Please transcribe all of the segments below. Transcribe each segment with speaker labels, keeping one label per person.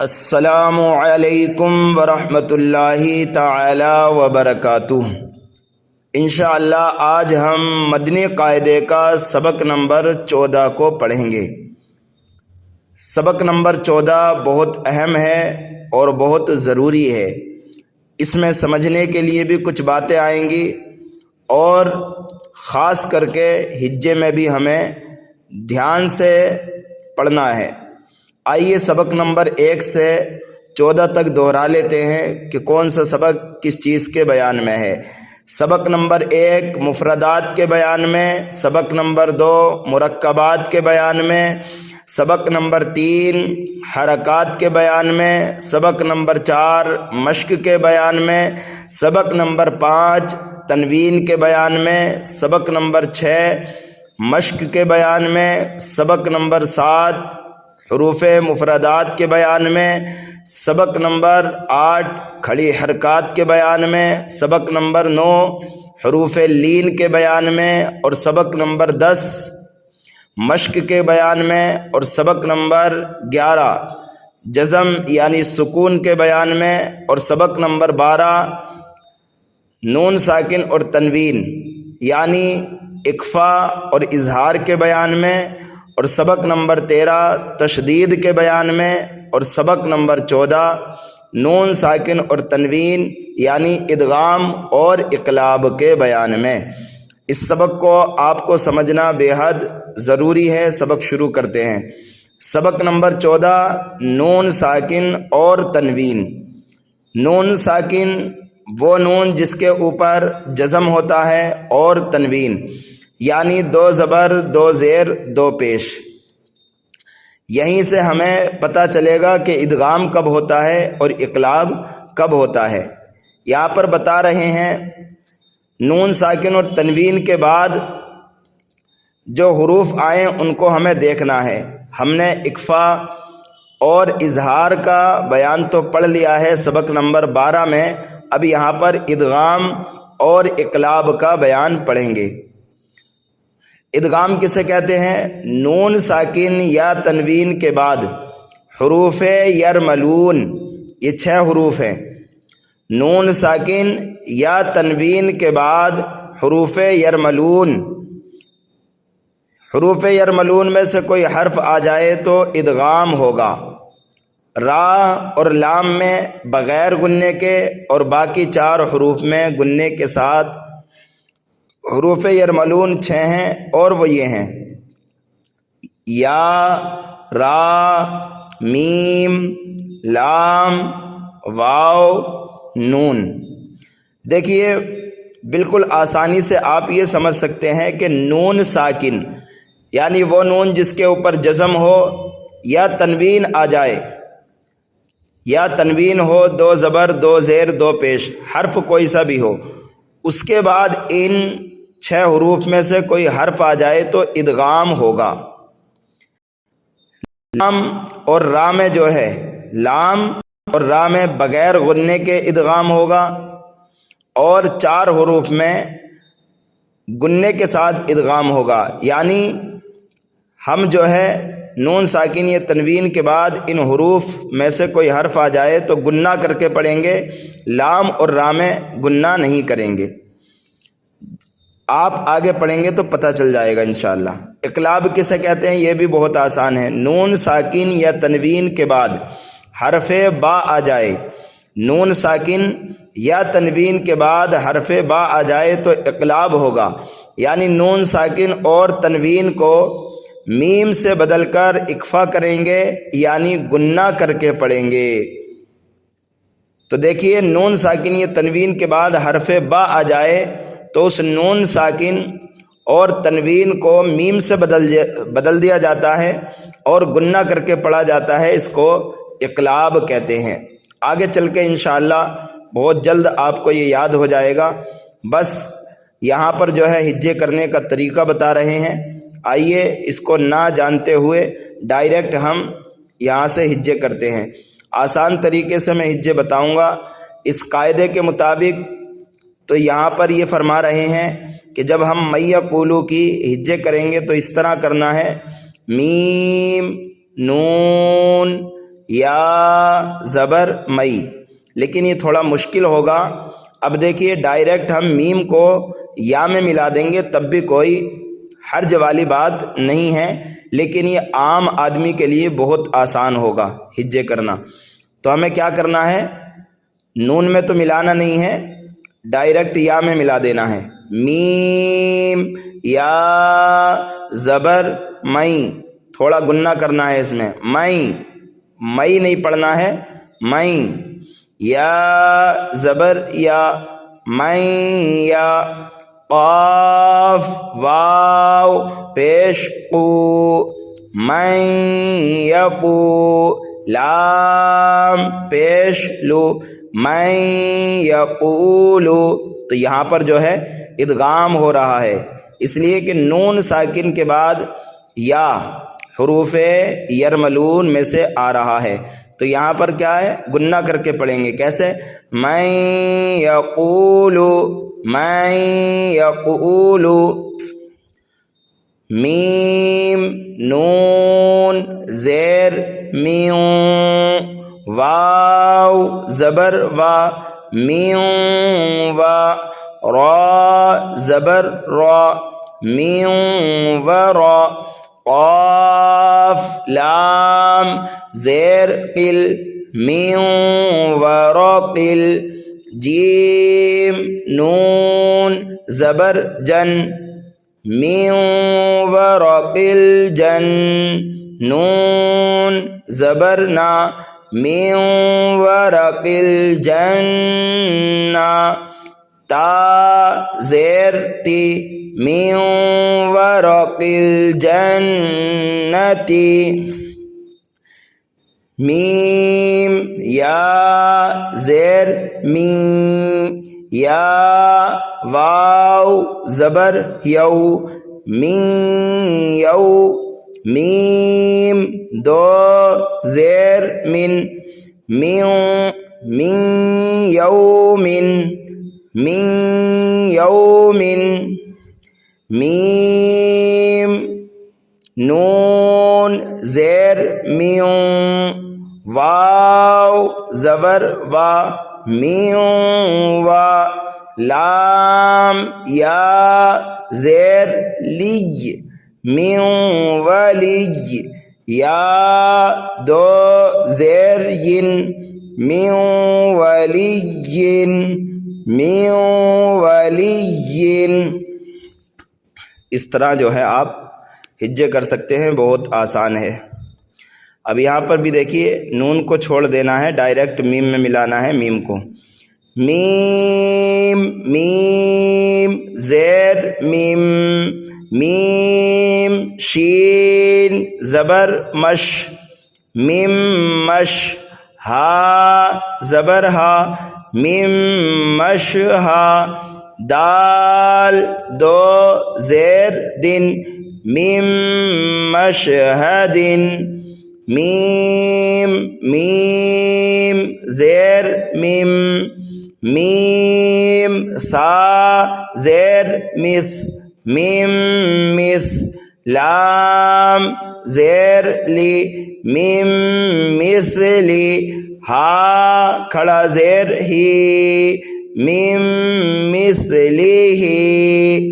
Speaker 1: السلام علیکم ورحمۃ اللہ تعالی وبرکاتہ۔ انشاءاللہ آج ہم مدنی قاعدے کا سبق نمبر 14 کو پڑھیں گے۔ سبق نمبر 14 بہت اہم ہے اور بہت ضروری ہے۔ اس میں سمجھنے کے لیے بھی کچھ باتیں آئیں گی اور خاص کر کے ہجے میں بھی ہمیں دھیان سے پڑھنا ہے۔ آئیے سبق نمبر 1 سے 14 تک دہرا لیتے ہیں کہ کون سا سبق کس چیز کے بیان میں ہے۔ سبق نمبر 1 مفردات کے بیان میں، سبق نمبر 2 مرکبات کے بیان میں، سبق نمبر 3 حرکات کے بیان میں، سبق نمبر 4 مشق کے بیان میں، سبق نمبر 5 تنوین کے بیان میں، سبق نمبر 6 مشق کے بیان میں، سبق نمبر 7 حروف مفردات کے بیان میں، سبق نمبر 8 کھڑی حرکات کے بیان میں، سبق نمبر 9 حروف لین کے بیان میں، اور سبق نمبر 10 مشق کے بیان میں، اور سبق نمبر 11 جزم یعنی سکون کے بیان میں، اور سبق نمبر 12 نون ساکن اور تنوین یعنی اخفا اور اظہار کے بیان میں، اور سبق نمبر 13 تشدید کے بیان میں، اور سبق نمبر 14 نون ساکن اور تنوین یعنی ادغام اور اقلاب کے بیان میں۔ اس سبق کو آپ کو سمجھنا بے حد ضروری ہے۔ سبق شروع کرتے ہیں۔ سبق نمبر 14 نون ساکن اور تنوین۔ نون ساکن وہ نون جس کے اوپر جزم ہوتا ہے، اور تنوین یعنی 2 زبر 2 زیر 2 پیش۔ یہیں سے ہمیں پتہ چلے گا کہ ادغام کب ہوتا ہے اور اقلاب کب ہوتا ہے۔ یہاں پر بتا رہے ہیں نون ساکن اور تنوین کے بعد جو حروف آئیں ان کو ہمیں دیکھنا ہے۔ ہم نے اخفا اور اظہار کا بیان تو پڑھ لیا ہے سبق نمبر 12 میں، اب یہاں پر ادغام اور اقلاب کا بیان پڑھیں گے۔ ادغام کسے کہتے ہیں؟ نون ساکن یا تنوین کے بعد حروف یرملون، یہ 6 حروف ہیں۔ نون ساکن یا تنوین کے بعد حروف یرملون، حروف یرملون میں سے کوئی حرف آ جائے تو ادغام ہوگا۔ را اور لام میں بغیر گننے کے، اور باقی 4 حروف میں گننے کے ساتھ۔ حروف یرملون 6 ہیں اور وہ یہ ہیں: یا، را، میم، لام، واو، نون۔ دیکھیے بالکل آسانی سے آپ یہ سمجھ سکتے ہیں کہ نون ساکن یعنی وہ نون جس کے اوپر جزم ہو یا تنوین آ جائے، یا تنوین ہو 2 زبر 2 زیر 2 پیش، حرف کوئی سا بھی ہو، اس کے بعد ان 6 حروف میں سے کوئی حرف آ جائے تو ادغام ہوگا۔ لام اور را میں جو ہے، لام اور را میں بغیر غننے کے ادغام ہوگا، اور 4 حروف میں گننے کے ساتھ ادغام ہوگا۔ یعنی ہم جو ہے نون ساکن یا تنوین کے بعد ان حروف میں سے کوئی حرف آ جائے تو گننا کر کے پڑھیں گے، لام اور را میں گننا نہیں کریں گے۔ آپ آگے پڑھیں گے تو پتہ چل جائے گا انشاءاللہ۔ اقلاب کسے کہتے ہیں؟ یہ بھی بہت آسان ہے۔ نون ساکن یا تنوین کے بعد حرف با آ جائے، نون ساکن یا تنوین کے بعد حرف با آ جائے تو اقلاب ہوگا۔ یعنی نون ساکن اور تنوین کو میم سے بدل کر اخفا کریں گے، یعنی گننا کر کے پڑھیں گے۔ تو دیکھیے نون ساکن یا تنوین کے بعد حرف با آ جائے تو اس نون ساکن اور تنوین کو میم سے بدل دیا جاتا ہے اور گننا کر کے پڑھا جاتا ہے، اس کو اقلاب کہتے ہیں۔ آگے چل کے انشاءاللہ بہت جلد آپ کو یہ یاد ہو جائے گا۔ بس یہاں پر جو ہے ہجے کرنے کا طریقہ بتا رہے ہیں۔ آئیے اس کو نہ جانتے ہوئے ڈائریکٹ ہم یہاں سے ہجے کرتے ہیں۔ آسان طریقے سے میں ہجے بتاؤں گا اس قاعدے کے مطابق۔ تو یہاں پر یہ فرما رہے ہیں کہ جب ہم من یقولو کی ہجے کریں گے تو اس طرح کرنا ہے: میم، نون، یا زبر مئی، لیکن یہ تھوڑا مشکل ہوگا۔ اب دیکھیے ڈائریکٹ ہم میم کو یا میں ملا دیں گے تب بھی کوئی حرج والی بات نہیں ہے، لیکن یہ عام آدمی کے لیے بہت آسان ہوگا ہجے کرنا۔ تو ہمیں کیا کرنا ہے، نون میں تو ملانا نہیں ہے، ڈائریکٹ یا میں ملا دینا ہے۔ میم یا زبر مئی، تھوڑا گننا کرنا ہے اس میں، مئی، مئی نہیں پڑھنا ہے، مئی، یا زبر یا، مئی یا، قاف واو پیش قو، مئی یقو، لام پیش لو، مئی یقولو۔ تو یہاں پر جو ہے ادغام ہو رہا ہے، اس لیے کہ نون ساکن کے بعد یا حروف یرملون میں سے آ رہا ہے، تو یہاں پر کیا ہے، گننا کر کے پڑھیں گے۔ کیسے، میں یقولو، میں یقولو، میم نون زیر میوں، واو زبر وا، میوں وا، را زبر را، میوں ورا، قاف لام زیر قل، میوں ورقل، جیم نون زبر جن، میوں ورقل جن، نون زبر نا، میوں ورقل جنہ، تا زیر تی، میوں ورقل جنتی، میم یا زیر می، یا واو زبر یو، می یو، میم دو زیر من، میوں، من یومن، من یومن، میم نون زیر میوں، واو زبر وا، میوں وا، لام یا زیر لی، میوں ولی، یا دو زیر ین، میوں ولی، میوں ولی۔ اس طرح جو ہے آپ ہجے کر سکتے ہیں، بہت آسان ہے۔ اب یہاں پر بھی دیکھیے نون کو چھوڑ دینا ہے، ڈائریکٹ میم میں ملانا ہے میم کو۔ میم، میم زیر میم، میم شین زبر مش، میم مش، ہا زبر ہا، میم مش ہا، دال دو زیر دن، میم مشہدن، میم، میم زیر میم، میم ثا زیر مس، میم مس، لام زیر لی، میم مثلی، ہا کھڑا زیر ہی، میم مثلی ہی،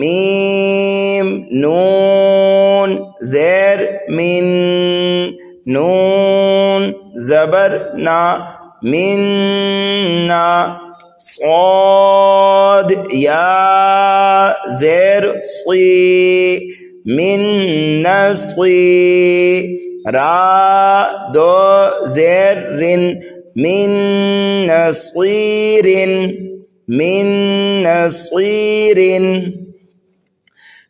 Speaker 1: میم نون زیر من، نون زبر نا، من نا، صاد یا زیر صی، من نصی، را دو زیر رن، من نصیر، من نصیر،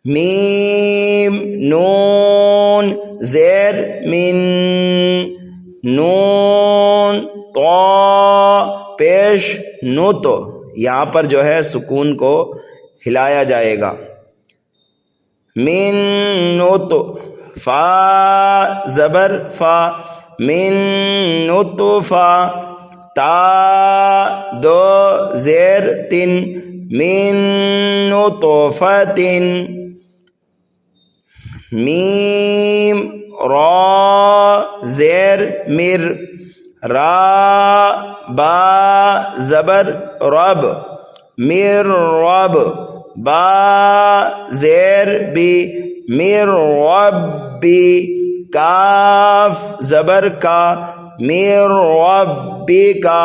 Speaker 1: میم نون زیر من، نون طا پیش نو، تو یہاں پر جو ہے سکون کو ہلایا جائے گا، من نوتو، فا زبر فا، من نطفا، تا دو زیر تن، من نطفتن، میم را زیر مر، را با زبر رب، مر رب، با زیر بی، مر ربی، کاف زبر کا، مر ربی کا۔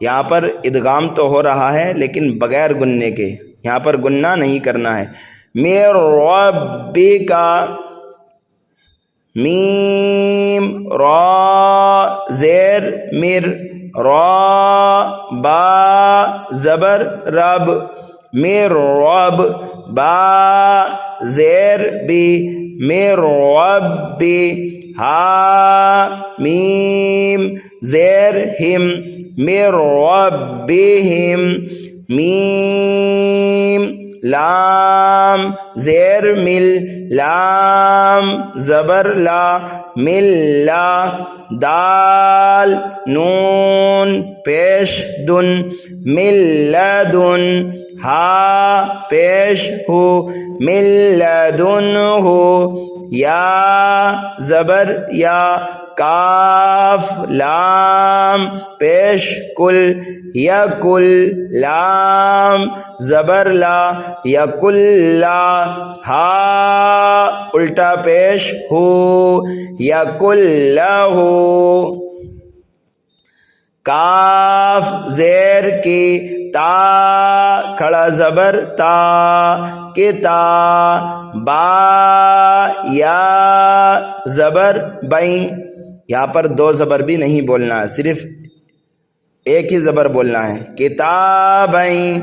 Speaker 1: یہاں پر ادغام تو ہو رہا ہے لیکن بغیر گننے کے، یہاں پر گننا نہیں کرنا ہے۔ مر ربی کا، میم را زیر مر، را با زبر رب، مر رب، با زیر بی، مر ربی، ہا میم زیر ہم، مر ربہم، میم لام زیر مل، لام زبر لا، مل لا، دال نون پیش دن، مل لدن، ہا پیش ہو، مل لدن ہو، یا زبر یا، کاف لام پیش کل، یکل، لام زبر لا، یکل لا، ہا الٹا پیش ہو، یکل لہو، کاف زیر کی، تا کھڑا زبر تا، کتا، با یا زبر بیں، یہاں پر دو زبر بھی نہیں بولنا ہے، صرف ایک ہی زبر بولنا ہے، کتابیں،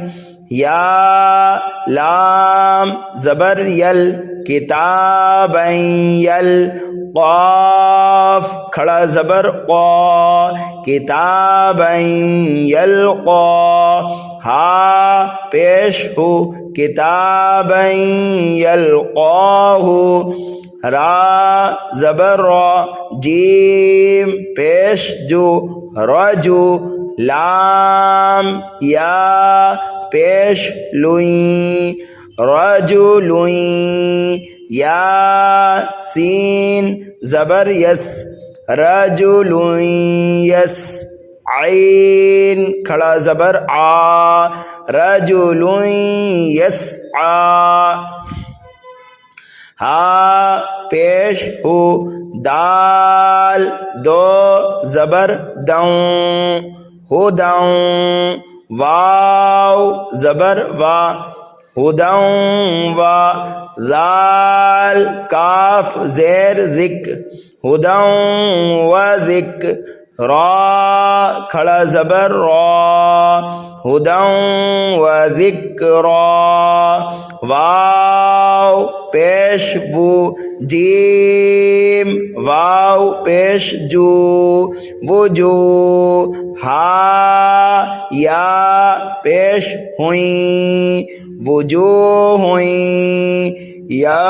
Speaker 1: یا لام زبر یل، کتابیں یل، قاف کھڑا زبر قا، کتابیں یلقا، ہا پیش ہو، کتابیں یلقاہ، را زبر را، جیم پیش جو، رجو، لام یا پیش لوئیں، رجلوئیں، یا سین زبر یس، رجلوئیں یس، عین کھڑا زبر آ، رجلوئیں یسعی، ہا پیش ہو، دال دو زبر دوں، ہدوں، واو زبر وا، ہدوں وا، ذال کاف زیر ذک، ہدوں و ذک، را کھڑا زبر را، ہدوں و ذکرا، واو پیش بو، جیم واو پیش جو، وجو، ہا یا پیش ہوئیں، وجوہ ہوئیں، یا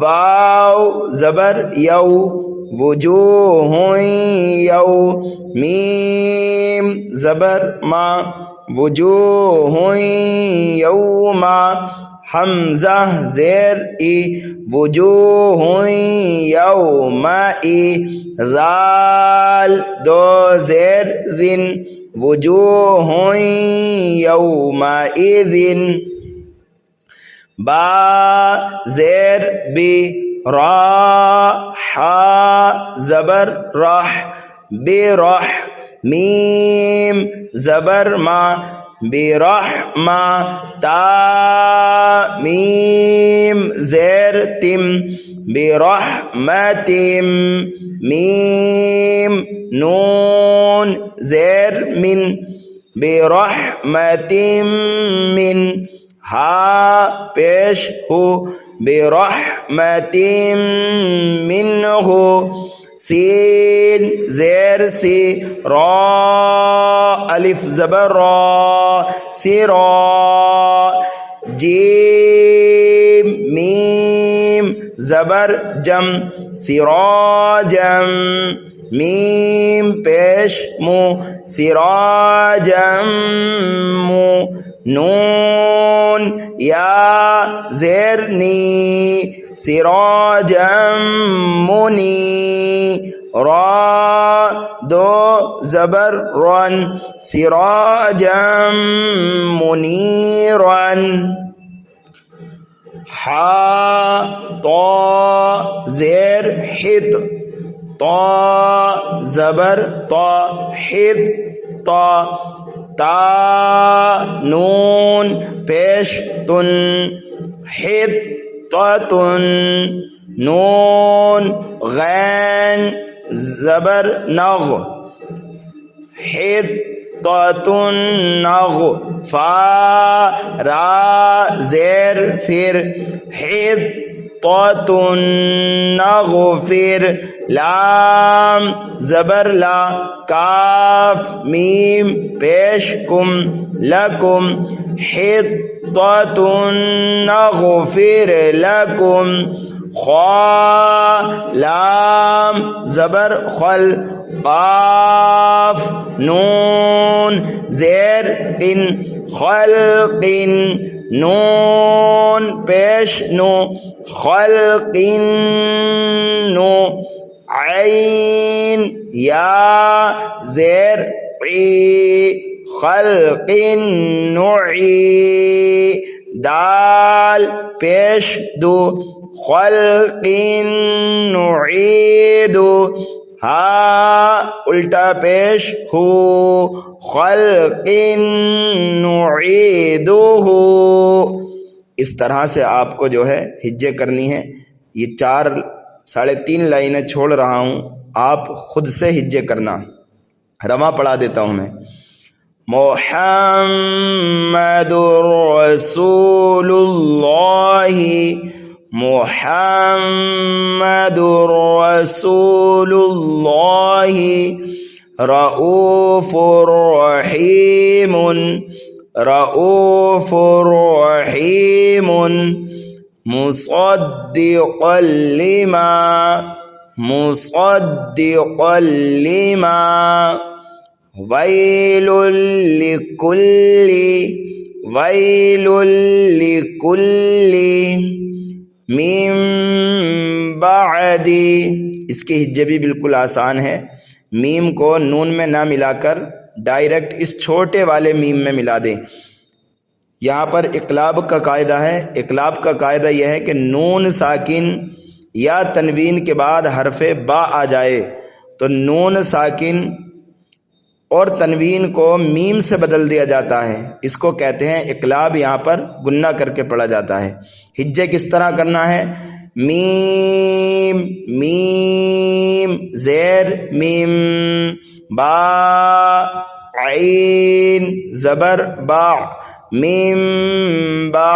Speaker 1: واو زبر یو، وجوہ یو، میم زبر ما، وجوہ یوما، حمزہ زیر ای، وجوہ یومئی، ذال دو زیر ذن، وجوہ یومئذ، با زیر بی، را حا زبر رح، برح، میم زبر ما، برحمہ، تا میم زیر تم، برحمتم، میم نون زیر من، برحمتم من، ہا پیش ہو، برحمتم منہ، سین زیر سی، را الف زبر را، سرا، جیم میم زبر جم، سراجم، میم پیش مو، سراجم مو، نون یا زیر نی سراجم منی را دو زبر رن سراجم منیرن حا طا زیر حت طا زبر طا حت طا تا نون پیش تن حطتن نون غین زبر نغ حطتن نغ فا را زیر فر حطتن نغفر لام زبر لا کاف میم پیش کم لکم حطتن نغفر لکم خا لام زبر خل قاف نون زیر قن خلق نون پیش نو خلق نو عین یا زیر عی خلق نعی دال پیش دو خلق نعید ہا الٹا پیش ہو خلق نعیدہ. اس طرح سے آپ کو جو ہے ہجے کرنی ہے. یہ 4.5 لائنیں چھوڑ رہا ہوں، آپ خود سے ہجے کرنا. رواں پڑھا دیتا ہوں میں. محمد رسول اللہ محمد رسول اللہ رؤوف رحیم رؤوف رحیم مصدقا لما ویل لکل من بعد. اس کے ہجے بھی بالکل آسان ہے. میم کو نون میں نہ ملا کر ڈائریکٹ اس چھوٹے والے میم میں ملا دیں. یہاں پر اقلاب کا قاعدہ ہے. اقلاب کا قاعدہ یہ ہے کہ نون ساکن یا تنوین کے بعد حرف با آ جائے تو نون ساکن اور تنوین کو میم سے بدل دیا جاتا ہے. اس کو کہتے ہیں اقلاب. یہاں پر گنہ کر کے پڑھا جاتا ہے. ہجے کس طرح کرنا ہے؟ میم میم زیر میم با عین زبر با میم با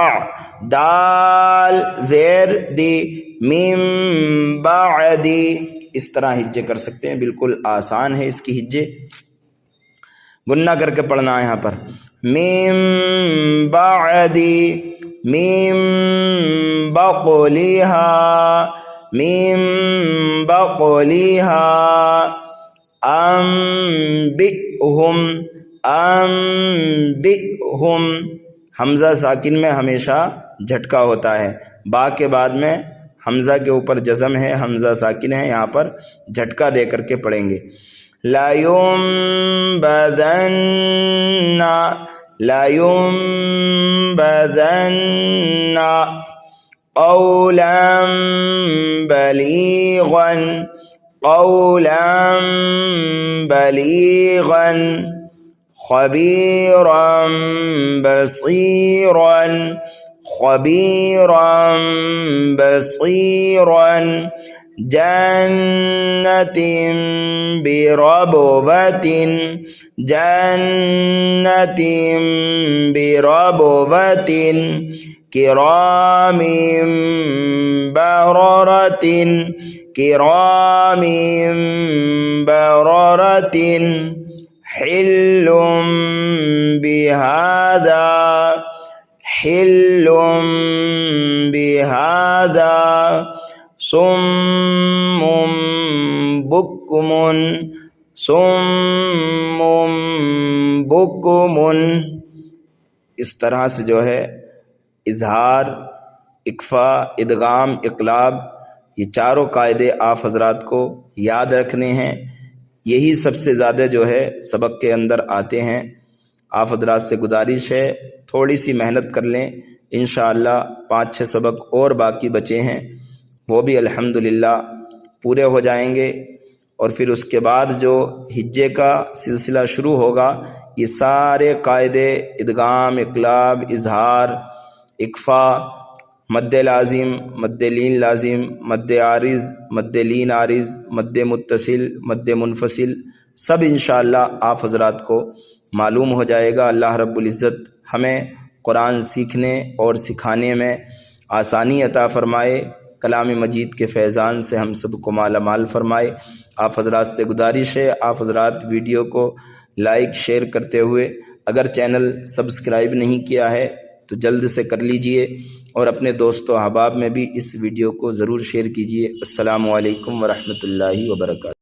Speaker 1: دال زیر دی میم بعدی. اس طرح ہجے کر سکتے ہیں. بالکل آسان ہے اس کی ہجے. گنہ کر کے پڑھنا ہے یہاں پر. میم بعدی میم بقلیہا میم بقلیہا انبئہم انبئہم. حمزہ ساکن میں ہمیشہ جھٹکا ہوتا ہے. با کے بعد میں حمزہ کے اوپر جزم ہے، حمزہ ساکن ہے. یہاں پر جھٹکا دے کر کے پڑھیں گے. لا ينبذن قولا بليغا خبيرا بصيرا جنة بربوة كرام بررة حل بهذا صم بكم. اس طرح سے جو ہے اظہار، اقفا، ادغام، اقلاب، یہ چاروں قاعدے آپ حضرات کو یاد رکھنے ہیں۔ یہی سب سے زیادہ جو ہے سبق کے اندر آتے ہیں۔ آپ حضرات سے گزارش ہے تھوڑی سی محنت کر لیں، انشاءاللہ 5-6 سبق اور باقی بچے ہیں، وہ بھی الحمدللہ پورے ہو جائیں گے۔ اور پھر اس کے بعد جو ہجے کا سلسلہ شروع ہوگا، یہ سارے قاعدے ادغام، اقلاب، اظہار، اقفا، مد لازم، مد لین لازم، مد عارض، مد لین عارض، مد متصل، مد منفصل، سب انشاءاللہ آپ حضرات کو معلوم ہو جائے گا۔ اللہ رب العزت ہمیں قرآن سیکھنے اور سکھانے میں آسانی عطا فرمائے، کلام مجید کے فیضان سے ہم سب کو مالا مال فرمائے۔ آپ حضرات سے گزارش ہے آپ حضرات ویڈیو کو لائک شیئر کرتے ہوئے اگر چینل سبسکرائب نہیں کیا ہے تو جلد سے کر لیجئے، اور اپنے دوست و احباب میں بھی اس ویڈیو کو ضرور شیئر کیجئے۔ السلام علیکم ورحمۃ اللہ وبرکاتہ۔